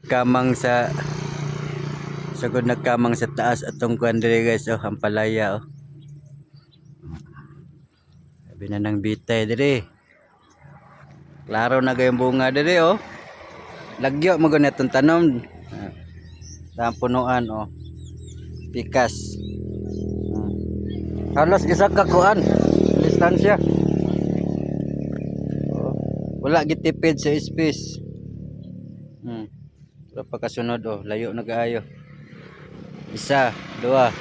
nagkamang sa sagod nagkamang sa taas atong kuan diri guys, oh, ang palaya, oh. Sabi na ng bitay diri. Klaro na gayong bunga diri, oh. Lagyo mo gud natong tanom. Sa punuan, oh. Pikas. Halos isa ka kuan distansya. Oh. Wala gitipid sa space. Pero pagkasunod, oh, layo na kaayo. Isa, duha.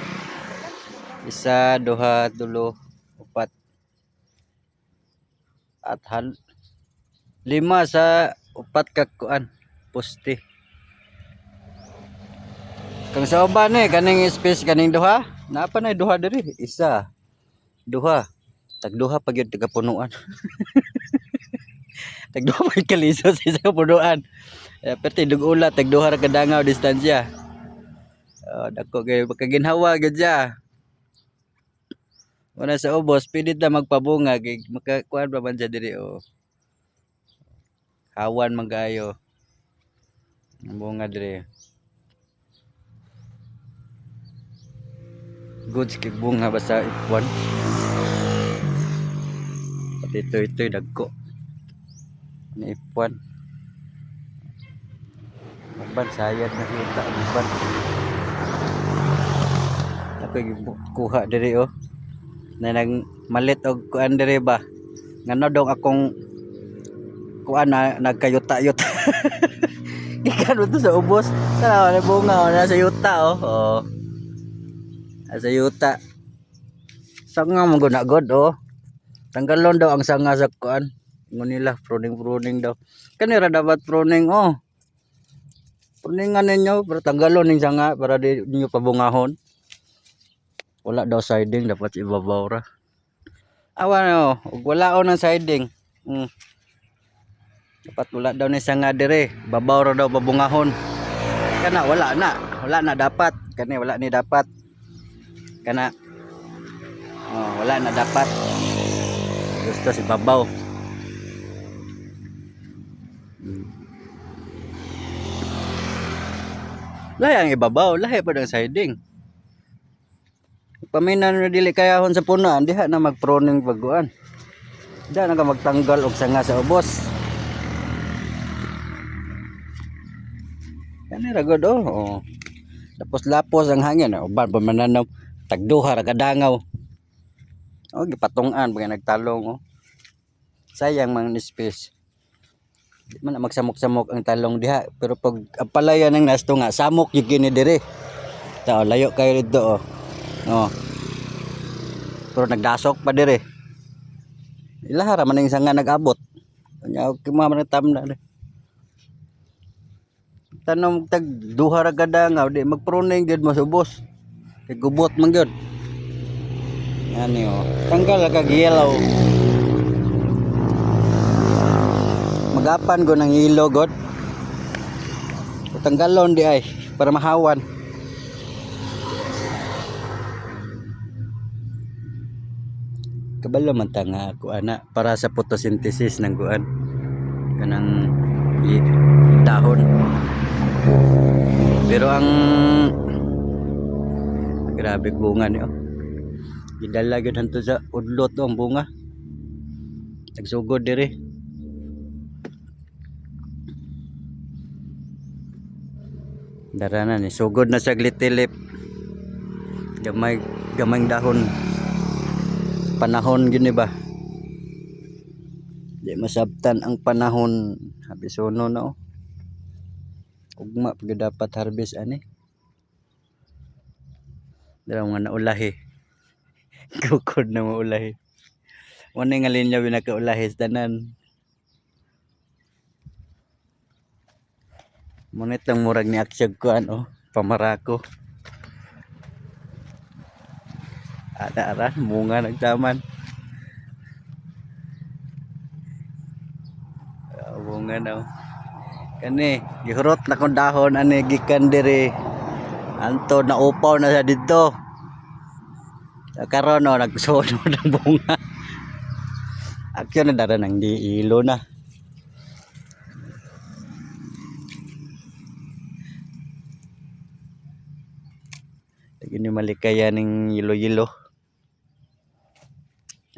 Isa, duha, tulo, upat. At lima sa upat ka kuan poste. Kung sa uban kaning space kaning duha, napa na duha diri? Isa, duha. Tagduha pa gyud taga punuan. Tagduha pa kaliso sa isa ka punuan. Perti dugula tagduha ra ka dangaw distansya. Dako kay makaginhawa gyud siya. Wala sa ubos, pilit na magpabunga kay makakuan pa man siya diri, oh. Hawan man kaayo. Ang bunga diri. Goods kay bunga basta ipon. Pati ito dagko. Ni ipon. Magban sayad na kita magban. Ako kuha diri, oh. Na nang malit og kuan diri ba. Ngano dong akong kuan na nagkayuta-yut. Gikan to sa ubos. Tara na bunga na sa yuta, oh. Oh. Sa yuta. Sanga mo guna god, oh. Tanggalon daw ang sanga sa kuan. Ingon nila pruning daw. Kanira dapat pruning, oh. Pruningan ninyo para tanggalon ning sanga para di niyo pabungahon. Wala daw siding, dapat ibabaw ra. Awan, oh, wala on ang siding. Dapat wala daw ni sanga dire, babaw ra daw babungahon. Kana wala na dapat. Kani wala ni dapat. Kana wala na dapat. Gusto si babaw. Lahi ang ibabaw, lahi pa ang siding. Paminan na dili kayahon sa punuan, diha na magproning baguan. Diha na ka magtanggal og sanga sa ubos. Kani ra gud, oh. Tapos lapos ang hangin, uban pa mananaw tagduha ra kadangaw. Oh, gipatung-an pag nagtalong, oh. Sayang man space. Di man magsamok-samok ang talong diha, pero pag apalaya nang nasto nga samok yung kini dire. Ta layo kayo dito, oh. Oh. Pero nagdasok pa dire. Ilahara man ning sanga nag-abot. Nya man tam na. Tanom tag duha ra kadangaw di magpruning gyud mo subos. Kay gubot man gyud. Ani, oh. Tanggal ka yellow. Magapan ko ng hilo god. Tanggalon di ay para mahawan. Kabalo man ta nga kuana para sa photosynthesis ng kuan kanang dahon. Pero ang grabe bunga niyo. Gidala gyud hanto sa udlot ang bunga. Nagsugod diri. Darana ni sugod na sa glitilip. Gamay dahon. Panahon gyud ni ba? Di masabtan ang panahon. Habisono na, oh. Ugma pag dapat harvest ani. Dara nga naulahi. Kukod na maulahi. Wala nga linya binakaulahi sa tanan. Munit lang murag ni aksyag ko ano, pamarako. Ada bunga nagtaman. Bunga na. Kani gihurot na kong dahon ani gikan diri. Anto na upaw na sa dito. Karon no nagsuno ng bunga. Akyo na dara nang diilo na. Ini malikaya ning yelo-yelo.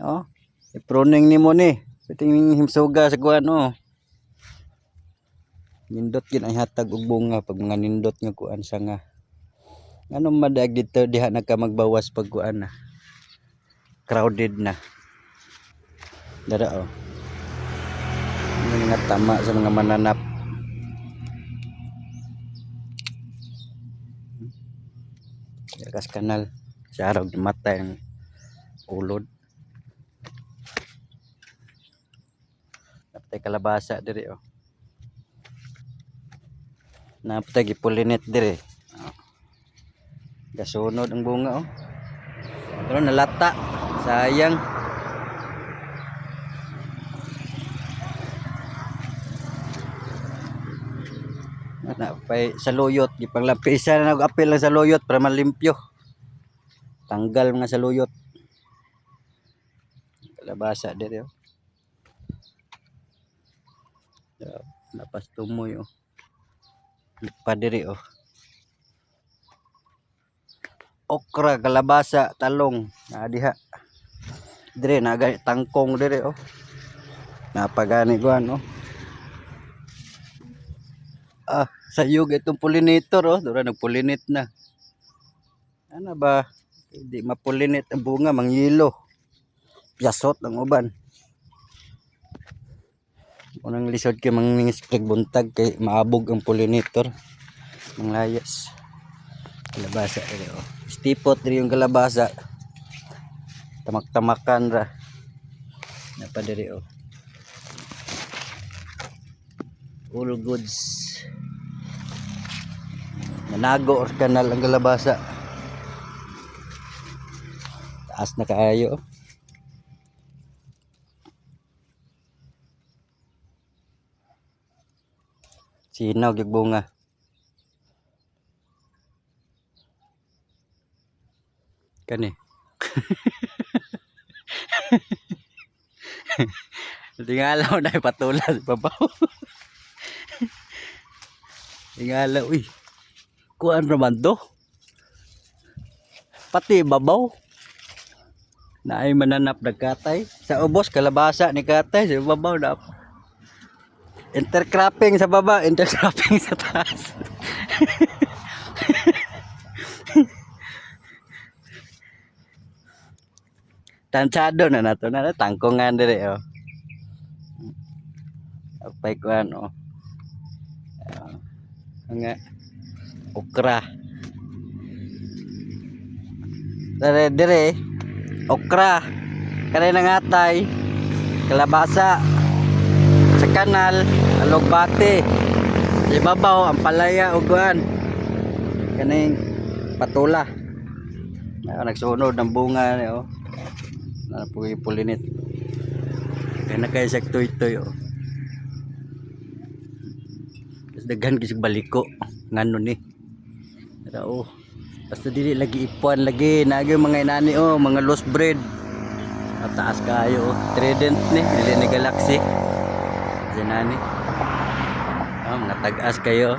Oh, i-pruning nimo ni. Piting ning himsuga sa kuan oh. Nindot gid ang hatag og bunga pag mga nindot nga kuan sa nga. Anong madag dito diha na ka magbawas pag kuan na. Crowded na. Dara oh. Mga tama sa mga mananap. Kas kanal sa araw mata yung ulod. Napatay kalabasa diri oh. Napatay gipulinit diri. Oh. Gasunod ang bunga oh. Pero nalata. Sayang. Napay sa luyot, gipanglapisan na nag-apil lang sa luyot para malimpyo. Tanggal mga sa luyot. Kalabasa diri oh. Lapas tumoy oh. Pa diri oh. Okra, kalabasa, talong, na diha. Diri na tangkong diri oh. Napagani kuan oh. Ah, sayog itong pollinator oh, dura nagpollinate na. Ano ba? Hindi mapolinate ang bunga, mangyilo. Piyasot ang uban. Unang lisod kay mangingisprig buntag kay maabog ang pollinator. Manglayas. Kalabasa diri oh. Stipot diri yung kalabasa. Tamak-tamakan ra. Napa diri oh. All goods. Manago or kanal ang kalabasa. Taas na kaayo. Sinaw gyud bunga. Kani. Tingalaw na patulas babaw. Tingalaw uy. Kuan raman to. Pati babaw. Naay mananap nagkatay. Sa ubos kalabasa ni katay sa babaw na. Intercropping sa baba, intercropping sa taas. Tansado na nato na tangkongan diri oh. Apay kuan oh. Nga okra. Dire okra. Kanay nangatay. Kalabasa. Sa kanal, alugbati. Sa ibabaw ang palaya ug kuan. Kaning patula. Nagsunod ng bunga ni oh. Na pulinit. Kaya na kaya siya toy-toy oh. Daghan kisig baliko ngano ni pero oh basta dili lagi ipuan lagi naagyo mga inani oh mga lost breed at taas kayo oh. Trident ni dili ni Galaxy dinani oh natag-as kayo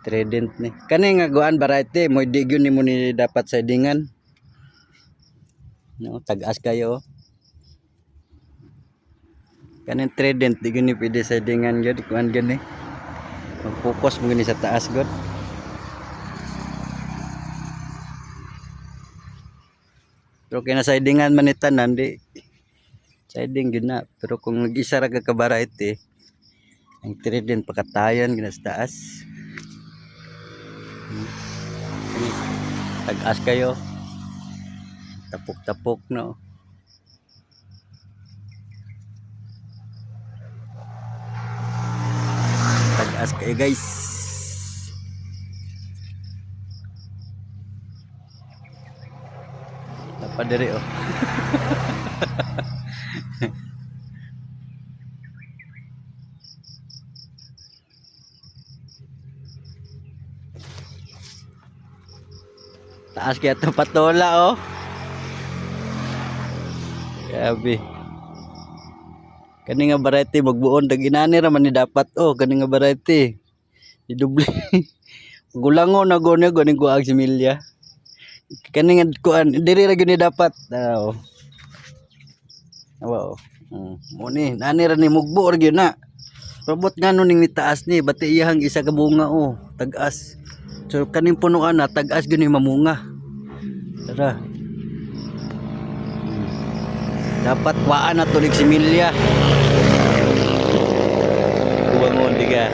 Trident ni kani nga guan variety mo digyon nimo ni dapat sidingan no tag-as kayo kanin Trident digyon ni pwede sidingan gyud kuan gani mag-focus mo gani sa taas god. Pero kina sidingan man ni tanan di siding gyud na. Pero kung nag-isa ra ka variety ang Trident pakatayan gina sa taas. Tag-as kayo. Tapok-tapok no. Tag-as kayo guys. Napadiri oh. Taas kaya ito patola oh. Grabe. Kani nga variety magbuon dag inani ra man ni dapat oh kani nga variety. Idubli. Gulangon na gone gani guag similya. Kani nga kuan diri ra gyud ni dapat. Wow. Mo ni nani ra ni mugbo ra gyud na. Pabot ngano ning mitaas ni bati iyang isa ka bunga tag-as. So kaning punuan na tag-as gyud ni mamunga. Tara. Dapat waan na tulig similya. Kuwangon diga.